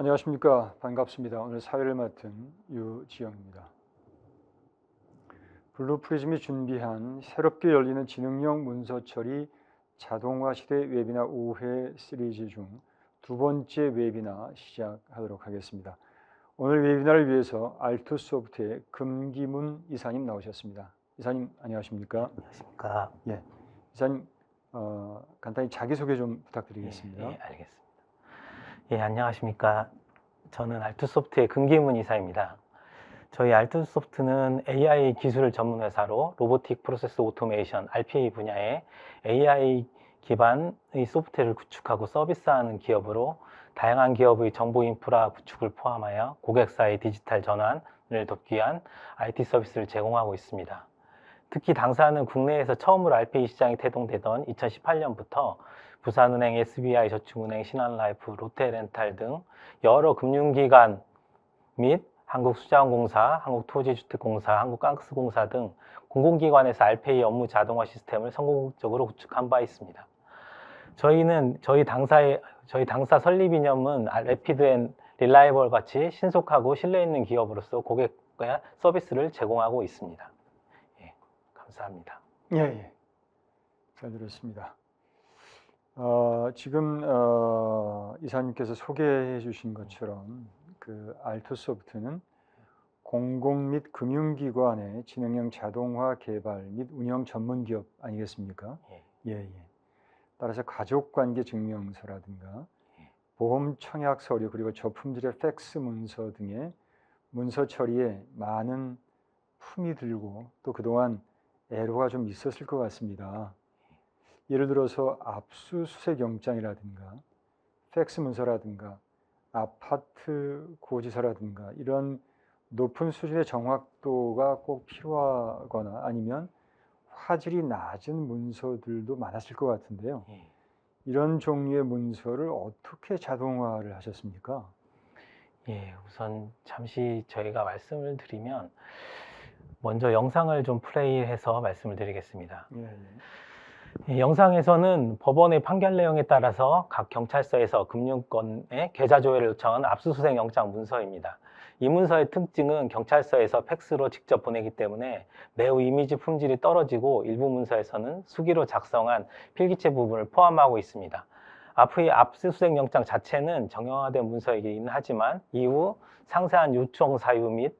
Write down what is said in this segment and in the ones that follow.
안녕하십니까. 반갑습니다. 오늘 사회를 맡은 유지영입니다. 블루프리즘이 준비한 새롭게 열리는 지능형 문서 처리 자동화 시대 웨비나 5회 시리즈 중 두 번째 웨비나 시작하도록 하겠습니다. 오늘 웨비나를 위해서 알투소프트의 금기문 이사님 나오셨습니다. 이사님 안녕하십니까? 안녕하십니까. 예, 이사님 간단히 자기소개 좀 부탁드리겠습니다. 예, 알겠습니다. 예, 안녕하십니까. 저는 알투소프트의 금기문 이사입니다. 저희 알투소프트는 AI 기술 전문 회사로 로보틱 프로세스 오토메이션 RPA 분야에 AI 기반의 소프트웨어를 구축하고 서비스하는 기업으로 다양한 기업의 정보 인프라 구축을 포함하여 고객사의 디지털 전환을 돕기 위한 IT 서비스를 제공하고 있습니다. 특히 당사는 국내에서 처음으로 RPA 시장이 태동되던 2018년부터 부산은행, SBI 저축은행, 신한라이프, 롯데렌탈 등 여러 금융기관 및 한국수자원공사, 한국토지주택공사, 한국가스공사 등 공공기관에서 RPA 업무 자동화 시스템을 성공적으로 구축한 바 있습니다. 저희 당사 설립 이념은 Rapid and Reliable 같이 신속하고 신뢰 있는 기업으로서 고객과 서비스를 제공하고 있습니다. 예, 감사합니다. 예. 잘 들었습니다. 지금 이사님께서 소개해 주신 것처럼 그 알투소프트는 공공 및 금융기관의 지능형 자동화 개발 및 운영 전문 기업 아니겠습니까? 예. 따라서 가족관계 증명서라든가 보험 청약 서류 그리고 저품질의 팩스 문서 등의 문서 처리에 많은 품이 들고 또 그동안 애로가 좀 있었을 것 같습니다. 예를 들어서 압수수색 영장이라든가 팩스 문서라든가 아파트 고지서라든가 이런 높은 수준의 정확도가 꼭 필요하거나 아니면 화질이 낮은 문서들도 많았을 것 같은데요. 이런 종류의 문서를 어떻게 자동화를 하셨습니까? 예, 우선 잠시 저희가 말씀을 드리면 먼저 영상을 좀 플레이해서 말씀을 드리겠습니다. 이 영상에서는 법원의 판결 내용에 따라서 각 경찰서에서 금융권에 계좌 조회를 요청한 압수수색 영장 문서입니다. 이 문서의 특징은 경찰서에서 팩스로 직접 보내기 때문에 매우 이미지 품질이 떨어지고 일부 문서에서는 수기로 작성한 필기체 부분을 포함하고 있습니다. 앞의 압수수색 영장 자체는 정형화된 문서이긴 하지만 이후 상세한 요청 사유 및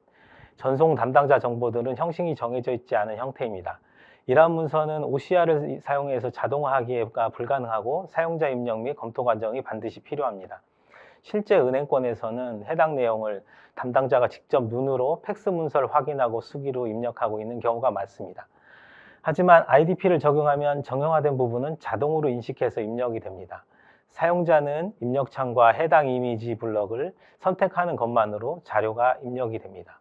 전송 담당자 정보들은 형식이 정해져 있지 않은 형태입니다. 이러한 문서는 OCR을 사용해서 자동화하기가 불가능하고 사용자 입력 및 검토 과정이 반드시 필요합니다. 실제 은행권에서는 해당 내용을 담당자가 직접 눈으로 팩스 문서를 확인하고 수기로 입력하고 있는 경우가 많습니다. 하지만 IDP를 적용하면 정형화된 부분은 자동으로 인식해서 입력이 됩니다. 사용자는 입력창과 해당 이미지 블럭을 선택하는 것만으로 자료가 입력이 됩니다.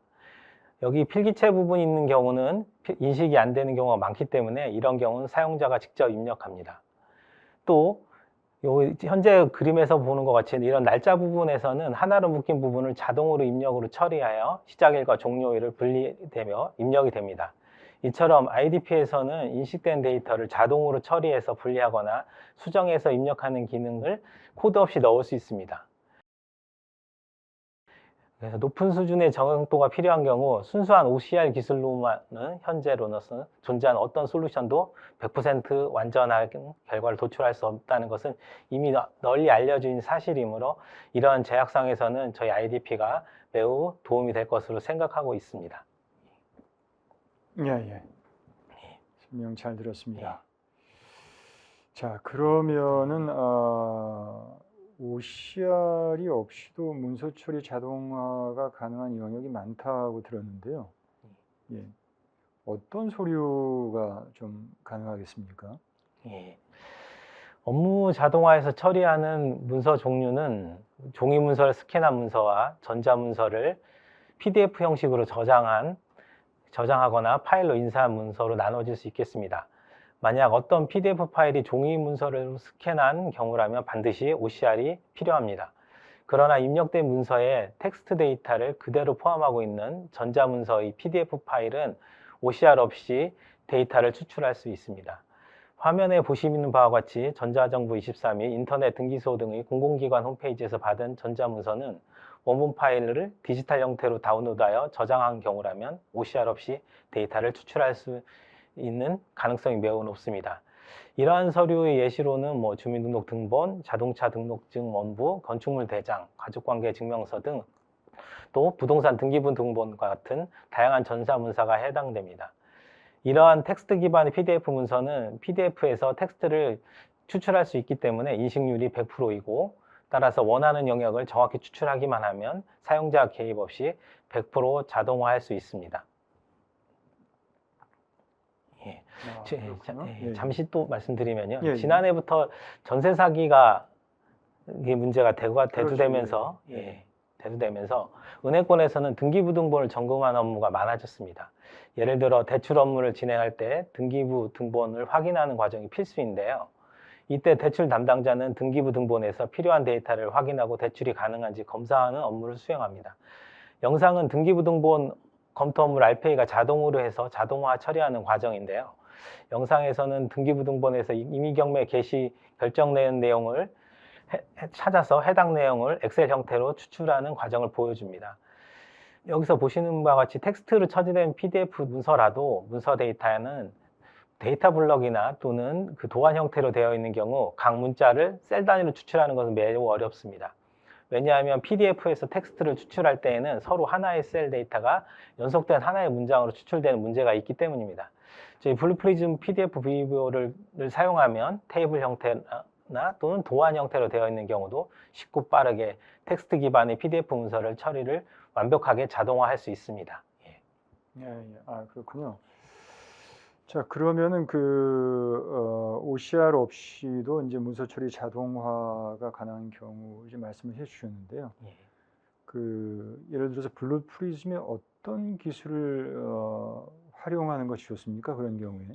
여기 필기체 부분이 있는 경우는 인식이 안 되는 경우가 많기 때문에 이런 경우는 사용자가 직접 입력합니다. 또 현재 그림에서 보는 것 같이 이런 날짜 부분에서는 하나로 묶인 부분을 자동으로 입력으로 처리하여 시작일과 종료일을 분리되며 입력이 됩니다. 이처럼 IDP에서는 인식된 데이터를 자동으로 처리해서 분리하거나 수정해서 입력하는 기능을 코드 없이 넣을 수 있습니다. 그래서 높은 수준의 정확도가 필요한 경우 순수한 OCR 기술로만은 현재로서는 존재하는 어떤 솔루션도 100% 완전한 결과를 도출할 수 없다는 것은 이미 널리 알려진 사실이므로 이러한 제약상에서는 저희 IDP가 매우 도움이 될 것으로 생각하고 있습니다. 예. 설명 잘 들었습니다. 자, 그러면은 OCR이 없이도 문서 처리 자동화가 가능한 영역이 많다고 들었는데요. 예. 어떤 서류가 좀 가능하겠습니까? 예. 업무 자동화에서 처리하는 문서 종류는 종이 문서를 스캔한 문서와 전자 문서를 PDF 형식으로 저장하거나 파일로 인쇄한 문서로 나눠질 수 있겠습니다. 만약 어떤 PDF 파일이 종이 문서를 스캔한 경우라면 반드시 OCR이 필요합니다. 그러나 입력된 문서에 텍스트 데이터를 그대로 포함하고 있는 전자문서의 PDF 파일은 OCR 없이 데이터를 추출할 수 있습니다. 화면에 보시는 바와 같이 전자정부 23일 인터넷 등기소 등의 공공기관 홈페이지에서 받은 전자문서는 원본 파일을 디지털 형태로 다운로드하여 저장한 경우라면 OCR 없이 데이터를 추출할 수 있는 가능성이 매우 높습니다. 이러한 서류의 예시로는 주민등록등본, 자동차 등록증 원부, 건축물 대장, 가족관계 증명서 등 또 부동산 등기부 등본과 같은 다양한 전자문서가 해당됩니다. 이러한 텍스트 기반의 PDF 문서는 PDF에서 텍스트를 추출할 수 있기 때문에 인식률이 100%이고 따라서 원하는 영역을 정확히 추출하기만 하면 사용자 개입 없이 100% 자동화할 수 있습니다. 잠시 또 말씀드리면요. 지난해부터 전세 사기가 문제가 대두되면서 은행권에서는 등기부 등본을 점검하는 업무가 많아졌습니다. 예를 들어 대출 업무를 진행할 때 등기부 등본을 확인하는 과정이 필수인데요. 이때 대출 담당자는 등기부 등본에서 필요한 데이터를 확인하고 대출이 가능한지 검사하는 업무를 수행합니다. 영상은 등기부 등본 검토 업무를 RPA가 자동으로 해서 자동화 처리하는 과정인데요. 영상에서는 등기부 등본에서 임의경매 개시 결정된 내용을 찾아서 해당 내용을 엑셀 형태로 추출하는 과정을 보여줍니다. 여기서 보시는 바와 같이 텍스트로 처리된 PDF 문서라도 문서 데이터는 데이터 블럭이나 또는 그 도안 형태로 되어 있는 경우 각 문자를 셀 단위로 추출하는 것은 매우 어렵습니다. 왜냐하면 PDF에서 텍스트를 추출할 때에는 서로 하나의 셀 데이터가 연속된 하나의 문장으로 추출되는 문제가 있기 때문입니다. 저희 블루프리즘 PDF VBO를 사용하면 테이블 형태나 또는 도안 형태로 되어 있는 경우도 쉽고 빠르게 텍스트 기반의 PDF 문서를 처리를 완벽하게 자동화할 수 있습니다. 그렇군요. 자, 그러면은 OCR 없이도 이제 문서 처리 자동화가 가능한 경우 이제 말씀을 해주셨는데요. 예를 들어서 블루프리즘의 어떤 기술을 활용하는 것이 좋습니까? 그런 경우에?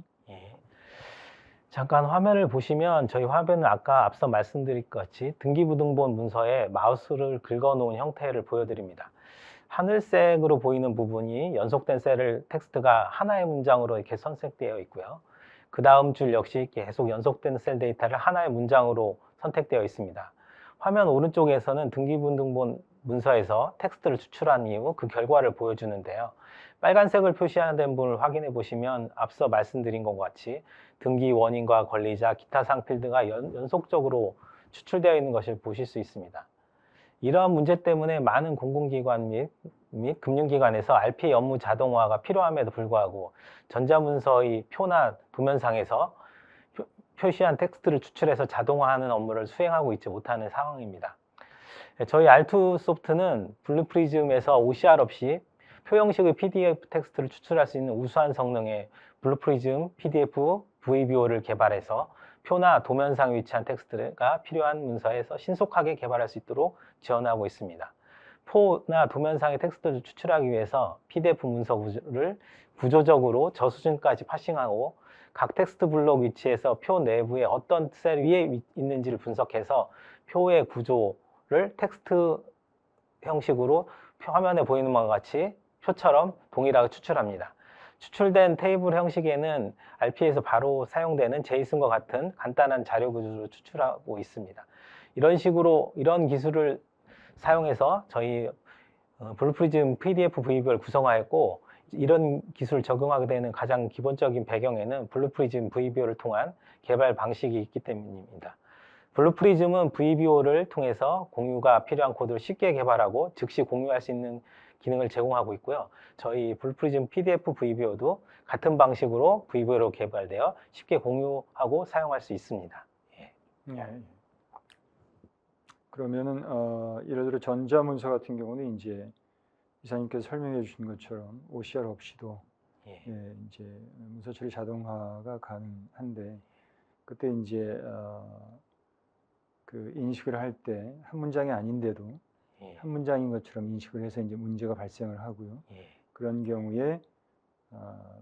잠깐 화면을 보시면 저희 화면은 아까 앞서 말씀드린 것 같이 등기부 등본 문서에 마우스를 긁어놓은 형태를 보여드립니다. 하늘색으로 보이는 부분이 연속된 셀을 텍스트가 하나의 문장으로 이렇게 선택되어 있고요. 그 다음 줄 역시 계속 연속된 셀 데이터를 하나의 문장으로 선택되어 있습니다. 화면 오른쪽에서는 등기부 등본 문서에서 텍스트를 추출한 이후 그 결과를 보여주는데요. 빨간색을 표시된 부분을 확인해 보시면 앞서 말씀드린 것과 같이 등기 원인과 권리자, 기타 사항 필드가 연속적으로 추출되어 있는 것을 보실 수 있습니다. 이러한 문제 때문에 많은 공공기관 및 금융기관에서 RPA 업무 자동화가 필요함에도 불구하고 전자문서의 표나 도면상에서 표시한 텍스트를 추출해서 자동화하는 업무를 수행하고 있지 못하는 상황입니다. 저희 R2 소프트는 블루프리즘에서 OCR 없이 표형식의 PDF 텍스트를 추출할 수 있는 우수한 성능의 블루프리즘 PDF VBO를 개발해서 표나 도면상 위치한 텍스트가 필요한 문서에서 신속하게 개발할 수 있도록 지원하고 있습니다. 표나 도면상의 텍스트를 추출하기 위해서 PDF 문서를 구조적으로 저수준까지 파싱하고 각 텍스트 블록 위치에서 표 내부에 어떤 셀 위에 있는지를 분석해서 표의 구조를 텍스트 형식으로 화면에 보이는 것과 같이 표처럼 동일하게 추출합니다. 추출된 테이블 형식에는 RPA에서 바로 사용되는 제이슨과 같은 간단한 자료 구조로 추출하고 있습니다. 이런 기술을 사용해서 저희 블루프리즘 PDF VBO를 구성하였고, 이런 기술을 적용하게 되는 가장 기본적인 배경에는 블루프리즘 VBO를 통한 개발 방식이 있기 때문입니다. 블루프리즘은 VBO를 통해서 공유가 필요한 코드를 쉽게 개발하고 즉시 공유할 수 있는 기능을 제공하고 있고요. 저희 블루프리즘 PDF VBO도 같은 방식으로 VBO로 개발되어 쉽게 공유하고 사용할 수 있습니다. 그러면은 예를 들어 전자문서 같은 경우는 이제 이사님께서 설명해 주신 것처럼 OCR 없이도 이제 문서 처리 자동화가 가능한데, 그때 이제 그 인식을 할 때 한 문장이 아닌데도 한 문장인 것처럼 인식을 해서 이제 문제가 발생을 하고요. 그런 경우에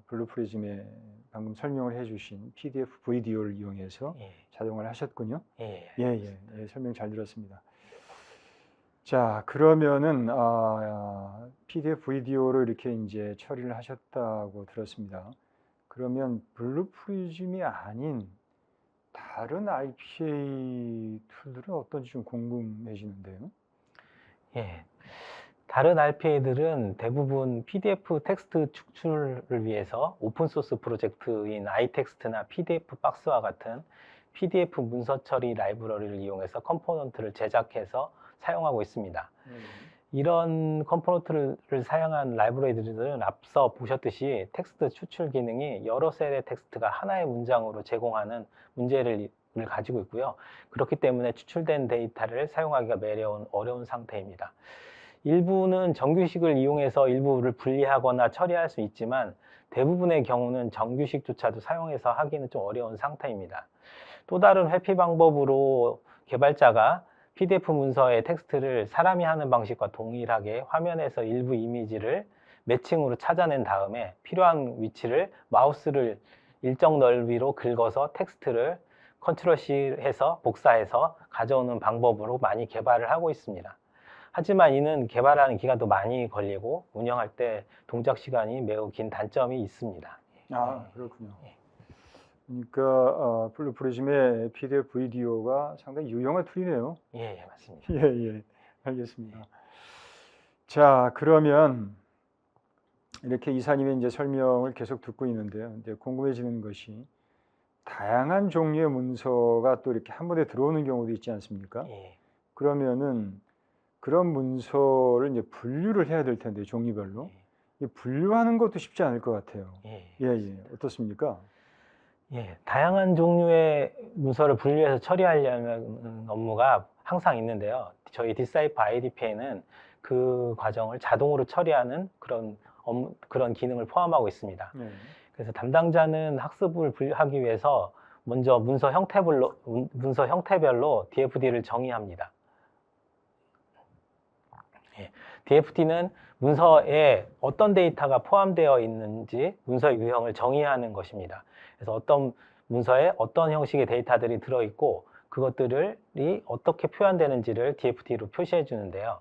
블루프리즘에 방금 설명을 해주신 PDF VDO를 이용해서 자동화를 하셨군요. 설명 잘 들었습니다. 자, 그러면은 PDF VDO를 이렇게 이제 처리를 하셨다고 들었습니다. 그러면 블루프리즘이 아닌 다른 RPA 툴들은 어떤지 좀 궁금해지는데요. 예. 다른 RPA들은 대부분 PDF 텍스트 축출을 위해서 오픈소스 프로젝트인 iText나 PDF 박스와 같은 PDF 문서 처리 라이브러리를 이용해서 컴포넌트를 제작해서 사용하고 있습니다. 이런 컴포넌트를 사용한 라이브러리들은 앞서 보셨듯이 텍스트 추출 기능이 여러 셀의 텍스트가 하나의 문장으로 제공하는 문제를 가지고 있고요. 그렇기 때문에 추출된 데이터를 사용하기가 매우 어려운 상태입니다. 일부는 정규식을 이용해서 일부를 분리하거나 처리할 수 있지만 대부분의 경우는 정규식조차도 사용해서 하기는 좀 어려운 상태입니다. 또 다른 회피 방법으로 개발자가 PDF 문서의 텍스트를 사람이 하는 방식과 동일하게 화면에서 일부 이미지를 매칭으로 찾아낸 다음에 필요한 위치를 마우스를 일정 넓이로 긁어서 텍스트를 컨트롤 C 해서 복사해서 가져오는 방법으로 많이 개발을 하고 있습니다. 하지만 이는 개발하는 기간도 많이 걸리고 운영할 때 동작 시간이 매우 긴 단점이 있습니다. 그렇군요. 그러니까 블루프리즘의 PDF 비디오가 상당히 유용한 툴이네요. 예, 맞습니다. 예, 알겠습니다. 자, 그러면 이렇게 이사님의 이제 설명을 계속 듣고 있는데요. 이제 궁금해지는 것이 다양한 종류의 문서가 또 이렇게 한 번에 들어오는 경우도 있지 않습니까? 예. 그러면은 그런 문서를 이제 분류를 해야 될 텐데 종류별로 이 분류하는 것도 쉽지 않을 것 같아요. 예, 어떻습니까? 예, 다양한 종류의 문서를 분류해서 처리하려는 업무가 항상 있는데요. 저희 디사이퍼 IDP에는 그 과정을 자동으로 처리하는 그런 기능을 포함하고 있습니다. 그래서 담당자는 학습을 분류하기 위해서 먼저 문서 형태별로 DFD를 정의합니다. DFD는 문서에 어떤 데이터가 포함되어 있는지 문서 유형을 정의하는 것입니다. 그래서 어떤 문서에 어떤 형식의 데이터들이 들어있고 그것들이 어떻게 표현되는지를 DFD로 표시해 주는데요.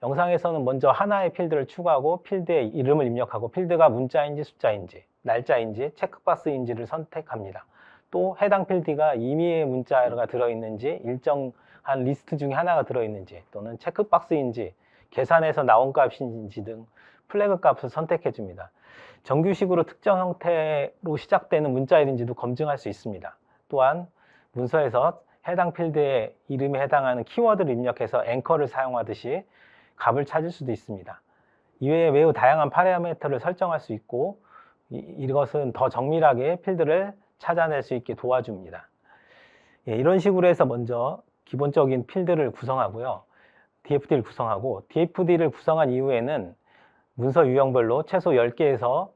영상에서는 먼저 하나의 필드를 추가하고 필드의 이름을 입력하고 필드가 문자인지 숫자인지 날짜인지 체크박스인지를 선택합니다. 또 해당 필드가 임의의 문자가 들어있는지 일정한 리스트 중에 하나가 들어있는지 또는 체크박스인지 계산해서 나온 값인지 등 플래그 값을 선택해 줍니다. 정규식으로 특정 형태로 시작되는 문자일인지도 검증할 수 있습니다. 또한 문서에서 해당 필드의 이름에 해당하는 키워드를 입력해서 앵커를 사용하듯이 값을 찾을 수도 있습니다. 이외에 매우 다양한 파라미터를 설정할 수 있고 이것은 더 정밀하게 필드를 찾아낼 수 있게 도와줍니다. 이런 식으로 해서 먼저 기본적인 필드를 구성하고요. DFD를 구성하고 DFD를 구성한 이후에는 문서 유형별로 최소 10개에서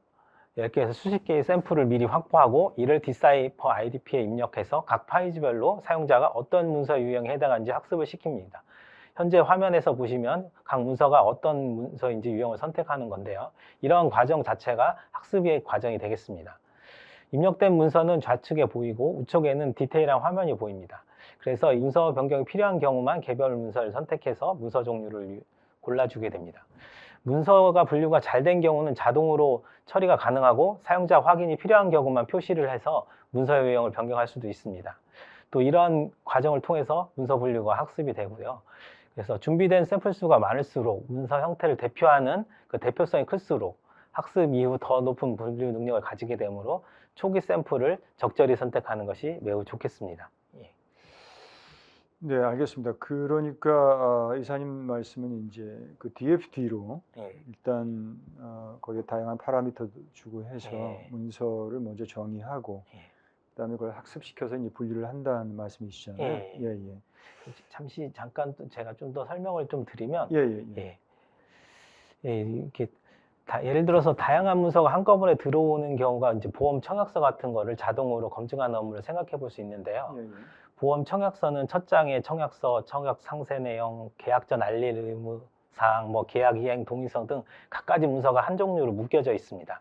수십 개의 샘플을 미리 확보하고 이를 디사이퍼 IDP에 입력해서 각 페이지별로 사용자가 어떤 문서 유형에 해당하는지 학습을 시킵니다. 현재 화면에서 보시면 각 문서가 어떤 문서인지 유형을 선택하는 건데요. 이러한 과정 자체가 학습의 과정이 되겠습니다. 입력된 문서는 좌측에 보이고 우측에는 디테일한 화면이 보입니다. 그래서 문서 변경이 필요한 경우만 개별 문서를 선택해서 문서 종류를 골라주게 됩니다. 문서가 분류가 잘 된 경우는 자동으로 처리가 가능하고 사용자 확인이 필요한 경우만 표시를 해서 문서 유형을 변경할 수도 있습니다. 또 이러한 과정을 통해서 문서 분류가 학습이 되고요. 그래서 준비된 샘플 수가 많을수록 문서 형태를 대표하는 그 대표성이 클수록 학습 이후 더 높은 분류 능력을 가지게 되므로 초기 샘플을 적절히 선택하는 것이 매우 좋겠습니다. 네, 알겠습니다. 그러니까 이사님 말씀은 이제 그 DFD로 일단 거기에 다양한 파라미터 주고 해서 문서를 먼저 정의하고 그다음에 그걸 학습시켜서 이제 분류를 한다는 말씀이시잖아요. 잠시 잠깐 제가 좀 더 설명을 좀 드리면 이렇게 예를 들어서 다양한 문서가 한꺼번에 들어오는 경우가 이제 보험 청약서 같은 거를 자동으로 검증하는 업무를 생각해 볼 수 있는데요. 보험 청약서는 첫 장에 청약서, 청약 상세 내용, 계약 전 알릴 의무 사항, 계약 이행 동의서 등 각가지 문서가 한 종류로 묶여져 있습니다.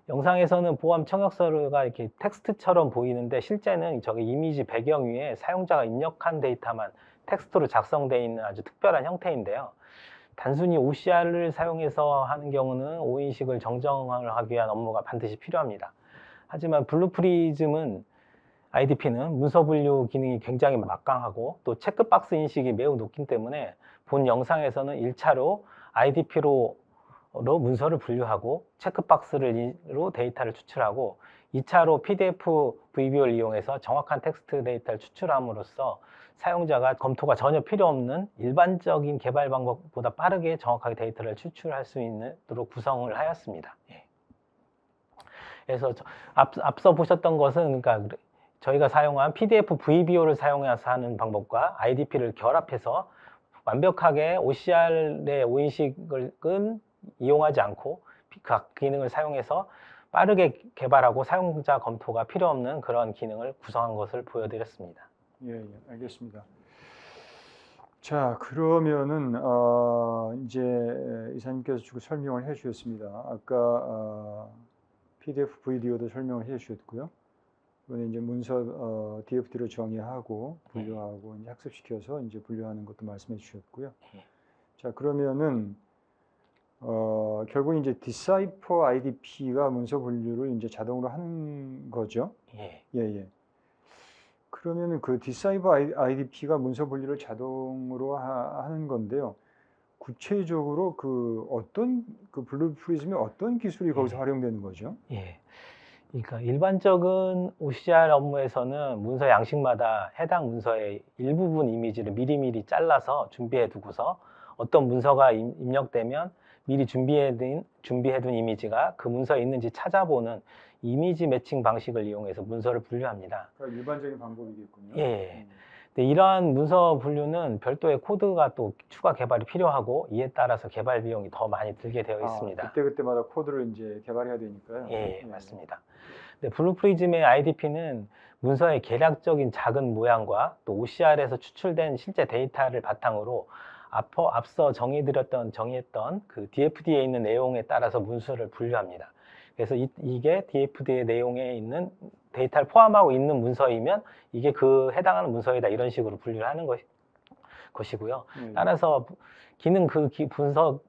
영상에서는 보험 청약서가 이렇게 텍스트처럼 보이는데 실제는 저기 이미지 배경 위에 사용자가 입력한 데이터만 텍스트로 작성되어 있는 아주 특별한 형태인데요. 단순히 OCR을 사용해서 하는 경우는 오인식을 정정을 하기 위한 업무가 반드시 필요합니다. 하지만 블루프리즘은 IDP는 문서 분류 기능이 굉장히 막강하고 또 체크박스 인식이 매우 높기 때문에 본 영상에서는 1차로 IDP로 문서를 분류하고 체크박스로 데이터를 추출하고 2차로 PDF, VBO를 이용해서 정확한 텍스트 데이터를 추출함으로써 사용자가 검토가 전혀 필요 없는 일반적인 개발 방법보다 빠르게 정확하게 데이터를 추출할 수 있도록 구성을 하였습니다. 예. 그래서 앞서 보셨던 것은 그러니까 저희가 사용한 PDF, VBO를 사용해서 하는 방법과 IDP를 결합해서 완벽하게 OCR의 오인식을 이용하지 않고 각 기능을 사용해서 빠르게 개발하고 사용자 검토가 필요 없는 그런 기능을 구성한 것을 보여드렸습니다. 예, 예, 알겠습니다. 자, 그러면은 이제 이사님께서 쭉 설명을 해주셨습니다. 아까 PDF, VDO도 설명을 해주셨고요. 이번에 이제 문서 DFD로 정의하고 분류하고 이제 학습시켜서 이제 분류하는 것도 말씀해 주셨고요. 자, 그러면은 결국 이제 Decipher IDP가 문서 분류를 이제 자동으로 하는 거죠. 예. 예, 예. 그러면은 그 Decipher IDP가 문서 분류를 자동으로 하는 건데요. 구체적으로 그 어떤 그 블루프리즘의 어떤 기술이 거기서 활용되는 거죠? 예. 그러니까 일반적인 OCR 업무에서는 문서 양식마다 해당 문서의 일부분 이미지를 미리미리 잘라서 준비해 두고서 어떤 문서가 입력되면 미리 준비해둔 이미지가 그 문서에 있는지 찾아보는 이미지 매칭 방식을 이용해서 문서를 분류합니다. 그러니까 일반적인 방법이겠군요. 예. 근데 이러한 문서 분류는 별도의 코드가 또 추가 개발이 필요하고 이에 따라서 개발 비용이 더 많이 들게 되어 있습니다. 그때마다 코드를 이제 개발해야 되니까요. 예, 맞습니다. 근데 블루프리즘의 IDP는 문서의 개략적인 작은 모양과 또 OCR에서 추출된 실제 데이터를 바탕으로 앞서 정의했던 그 DFD에 있는 내용에 따라서 문서를 분류합니다. 그래서 이게 DFD의 내용에 있는 데이터를 포함하고 있는 문서이면 이게 그 해당하는 문서이다 이런 식으로 분류를 하는 것이고요. 따라서 기능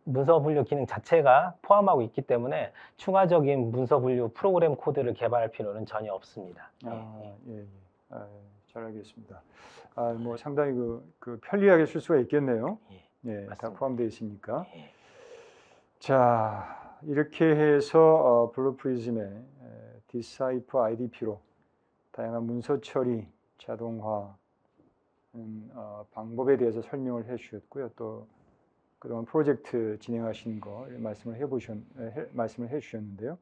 문서 분류 기능 자체가 포함하고 있기 때문에 추가적인 문서 분류 프로그램 코드를 개발할 필요는 전혀 없습니다. 예. 잘 알겠습니다. 뭐 상당히 그 편리하게 쓸 수가 있겠네요. 예, 다 포함되어 있으니까. 예. 자, 이렇게 해서 블루프리즘의 Decipher IDP로 다양한 문서 처리 자동화 방법에 대해서 설명을 해주셨고요. 또 그동안 프로젝트 진행하신 거 말씀을 해주셨는데요.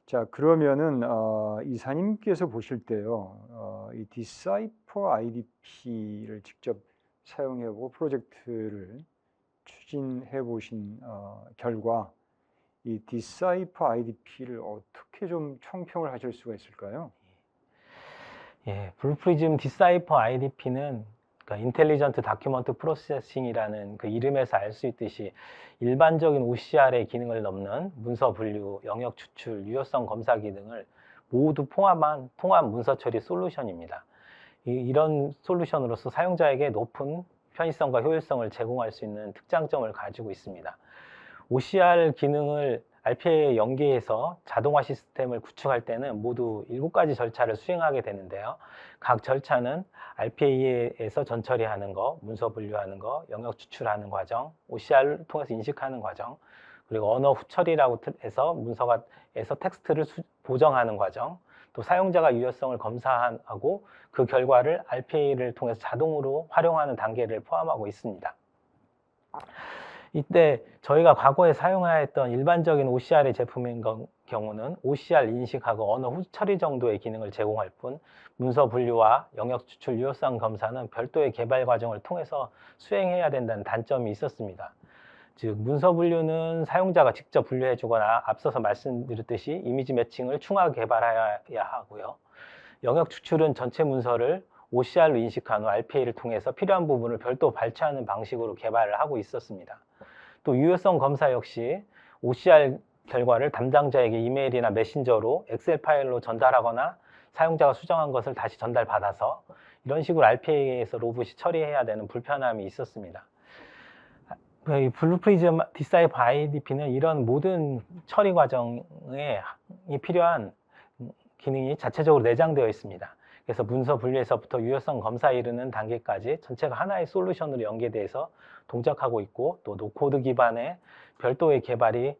자, 그러면은 이사님께서 보실 때요, 이 Decipher IDP를 직접 사용해보고 프로젝트를 추진해 보신 결과 이 Decipher IDP를 어떻게 좀 총평을 하실 수가 있을까요? 예, 블루프리즘 Decipher IDP는 그러니까 인텔리전트 다큐먼트 프로세싱이라는 그 이름에서 알 수 있듯이 일반적인 OCR의 기능을 넘는 문서 분류, 영역 추출, 유효성 검사 기능을 모두 포함한 통합 문서 처리 솔루션입니다. 이런 솔루션으로서 사용자에게 높은 편의성과 효율성을 제공할 수 있는 특장점을 가지고 있습니다. OCR 기능을 RPA에 연계해서 자동화 시스템을 구축할 때는 모두 7가지 절차를 수행하게 되는데요. 각 절차는 RPA에서 전처리하는 거, 문서 분류하는 거, 영역 추출하는 과정, OCR을 통해서 인식하는 과정, 그리고 언어 후처리라고 해서 문서에서 텍스트를 보정하는 과정, 또 사용자가 유효성을 검사하고 그 결과를 RPA를 통해서 자동으로 활용하는 단계를 포함하고 있습니다. 이때 저희가 과거에 사용하였던 일반적인 OCR의 제품인 경우는 OCR 인식하고 언어 후처리 정도의 기능을 제공할 뿐 문서 분류와 영역 추출 유효성 검사는 별도의 개발 과정을 통해서 수행해야 된다는 단점이 있었습니다. 즉 문서 분류는 사용자가 직접 분류해 주거나 앞서서 말씀드렸듯이 이미지 매칭을 추가 개발해야 하고요. 영역 추출은 전체 문서를 OCR로 인식한 후 RPA를 통해서 필요한 부분을 별도 발췌하는 방식으로 개발을 하고 있었습니다. 또 유효성 검사 역시 OCR 결과를 담당자에게 이메일이나 메신저로 엑셀 파일로 전달하거나 사용자가 수정한 것을 다시 전달받아서 이런 식으로 RPA에서 로봇이 처리해야 되는 불편함이 있었습니다. 블루프리즘 Decipher IDP는 이런 모든 처리 과정에 필요한 기능이 자체적으로 내장되어 있습니다. 그래서 문서 분류에서부터 유효성 검사에 이르는 단계까지 전체가 하나의 솔루션으로 연계돼서 동작하고 있고, 또 노코드 기반의 별도의 개발이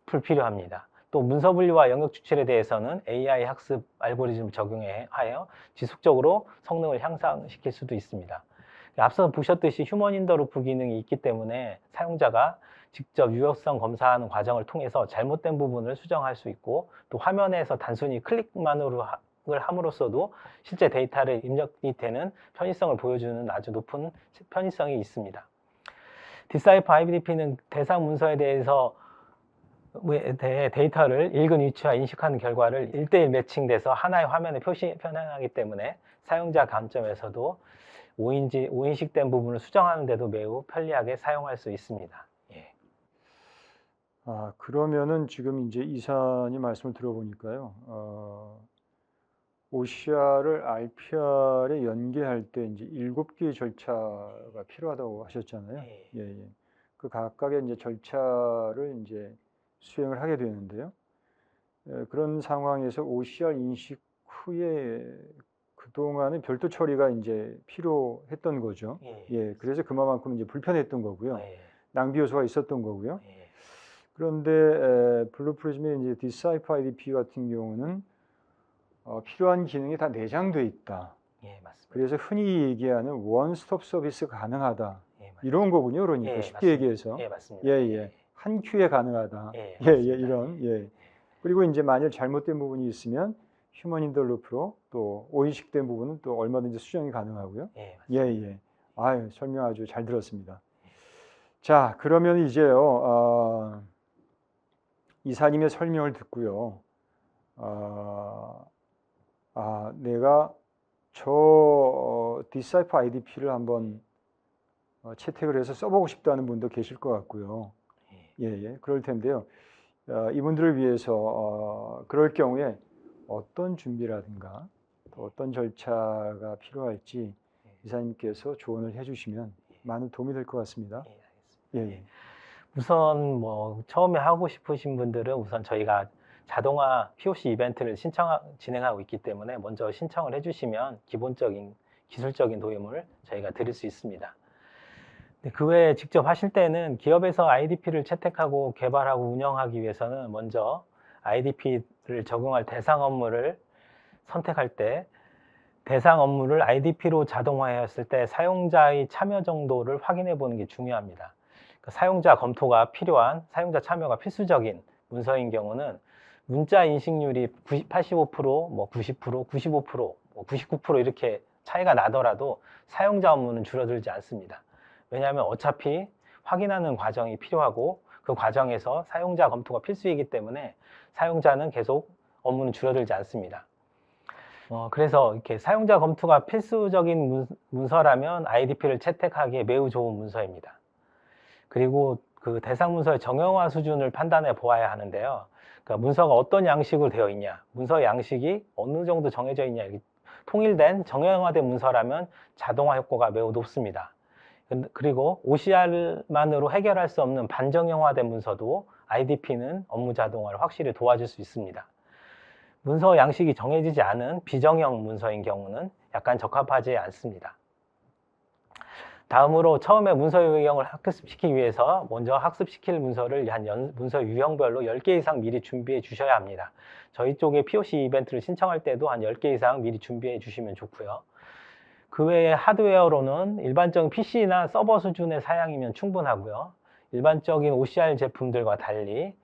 불필요합니다. 또 문서 분류와 영역 추출에 대해서는 AI 학습 알고리즘을 적용하여 지속적으로 성능을 향상시킬 수도 있습니다. 앞서 보셨듯이 휴먼 인 더 루프 기능이 있기 때문에 사용자가 직접 유효성 검사하는 과정을 통해서 잘못된 부분을 수정할 수 있고, 또 화면에서 단순히 클릭만으로 함으로써도 실제 데이터를 입력이 되는 편의성을 보여주는 아주 높은 편의성이 있습니다. 디사이퍼 IDP는 대상 문서에 대해서 데이터를 읽은 위치와 인식하는 결과를 1:1 매칭돼서 하나의 화면에 표현하기 때문에 사용자 관점에서도 오인식된 부분을 수정하는 데도 매우 편리하게 사용할 수 있습니다. 예. 그러면은 지금 이제 이사님 말씀을 들어보니까요, OCR을 RPR에 연계할 때 이제 7개의 절차가 필요하다고 하셨잖아요. 예. 예. 그 각각의 이제 절차를 이제 수행을 하게 되는데요. 그런 상황에서 OCR 인식 후에 그동안은 별도 처리가 이제 필요했던 거죠. 예. 그래서 그만큼 이제 불편했던 거고요. 낭비 요소가 있었던 거고요. 그런데 블루프리즘의 이제 디사이퍼 IDP 같은 경우는 필요한 기능이 다 내장돼 있다. 예, 맞습니다. 그래서 흔히 얘기하는 원스톱 서비스 가능하다. 예, 이런 거군요. 그러니까 예, 쉽게 맞습니다. 얘기해서. 예, 맞습니다. 예. 한 큐에 가능하다. 예, 예, 맞습니다. 이런. 예. 그리고 이제 만일 잘못된 부분이 있으면 휴먼 인 더 루프로 또 오인식된 부분은 또 얼마든지 수정이 가능하고요. 예, 맞습니다. 예. 아유, 설명 아주 잘 들었습니다. 자, 그러면 이제요, 이사님의 설명을 듣고요, 내가 저 디사이퍼 IDP를 한번 채택을 해서 써보고 싶다는 분도 계실 것 같고요. 예. 그럴 텐데요. 이분들을 위해서 그럴 경우에 어떤 준비라든가 또 어떤 절차가 필요할지 이사님께서 조언을 해주시면 많은 도움이 될 것 같습니다. 예. 우선 처음에 하고 싶으신 분들은 우선 저희가 자동화 POC 이벤트를 진행하고 있기 때문에 먼저 신청을 해주시면 기본적인 기술적인 도움을 저희가 드릴 수 있습니다. 그 외에 직접 하실 때는 기업에서 IDP를 채택하고 개발하고 운영하기 위해서는 먼저 IDP를 적용할 대상 업무를 선택할 때 대상 업무를 IDP로 자동화했을 때 사용자의 참여 정도를 확인해 보는 게 중요합니다. 사용자 검토가 필요한, 사용자 참여가 필수적인 문서인 경우는 문자 인식률이 85%, 90%, 95%, 99% 이렇게 차이가 나더라도 사용자 업무는 줄어들지 않습니다. 왜냐하면 어차피 확인하는 과정이 필요하고 그 과정에서 사용자 검토가 필수이기 때문에 사용자는 계속 업무는 줄어들지 않습니다. 그래서 이렇게 사용자 검토가 필수적인 문서라면 IDP를 채택하기에 매우 좋은 문서입니다. 그리고 그 대상 문서의 정형화 수준을 판단해 보아야 하는데요. 그러니까 문서가 어떤 양식으로 되어 있냐, 문서 양식이 어느 정도 정해져 있냐, 통일된 정형화된 문서라면 자동화 효과가 매우 높습니다. 그리고 OCR만으로 해결할 수 없는 반정형화된 문서도 IDP는 업무 자동화를 확실히 도와줄 수 있습니다. 문서 양식이 정해지지 않은 비정형 문서인 경우는 약간 적합하지 않습니다. 다음으로 처음에 문서 유형을 학습시키기 위해서 먼저 학습시킬 문서를 문서 유형별로 10개 이상 미리 준비해 주셔야 합니다. 저희 쪽에 POC 이벤트를 신청할 때도 한 10개 이상 미리 준비해 주시면 좋고요. 그 외에 하드웨어로는 일반적인 PC나 서버 수준의 사양이면 충분하고요. 일반적인 OCR 제품들과 달리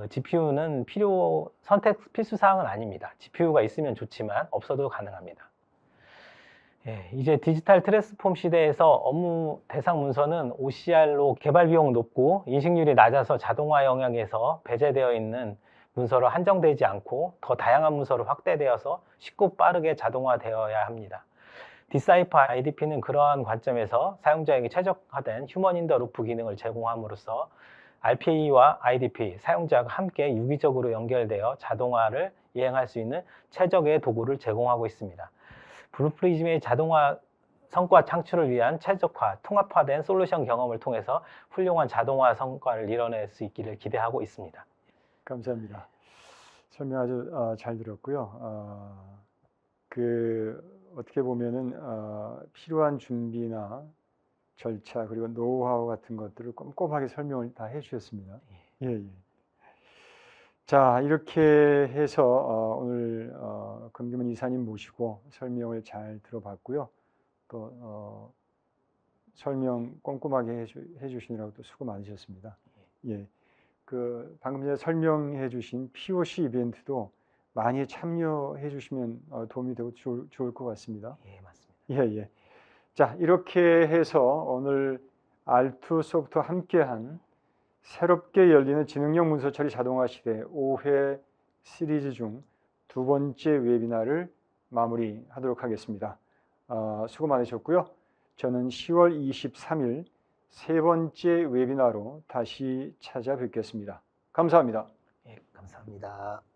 GPU는 선택 필수 사항은 아닙니다. GPU가 있으면 좋지만 없어도 가능합니다. 이제 디지털 트랜스폼 시대에서 업무 대상 문서는 OCR로 개발 비용 높고 인식률이 낮아서 자동화 영역에서 배제되어 있는 문서로 한정되지 않고 더 다양한 문서로 확대되어서 쉽고 빠르게 자동화되어야 합니다. 디사이퍼 IDP는 그러한 관점에서 사용자에게 최적화된 휴먼 인 더 루프 기능을 제공함으로써 RPA와 IDP, 사용자가 함께 유기적으로 연결되어 자동화를 이행할 수 있는 최적의 도구를 제공하고 있습니다. 블루프리즘의 자동화 성과 창출을 위한 최적화, 통합화된 솔루션 경험을 통해서 훌륭한 자동화 성과를 이뤄낼 수 있기를 기대하고 있습니다. 감사합니다. 설명 아주 잘 들었고요. 어떻게 보면은 필요한 준비나 절차 그리고 노하우 같은 것들을 꼼꼼하게 설명을 다 해주셨습니다. 예, 예. 자, 이렇게 해서 오늘 금규문 이사님 모시고 설명을 잘 들어봤고요. 또 설명 꼼꼼하게 해주시느라고 또 수고 많으셨습니다. 예, 방금 전에 설명해 주신 POC 이벤트도 많이 참여해 주시면 도움이 되고 좋을 것 같습니다. 예, 맞습니다. 예, 예. 자, 이렇게 해서 오늘 R2 소프트와 함께한 새롭게 열리는 지능형 문서 처리 자동화 시대 5회 시리즈 중 두 번째 웨비나를 마무리하도록 하겠습니다. 수고 많으셨고요. 저는 10월 23일 세 번째 웨비나로 다시 찾아뵙겠습니다. 감사합니다. 예, 감사합니다.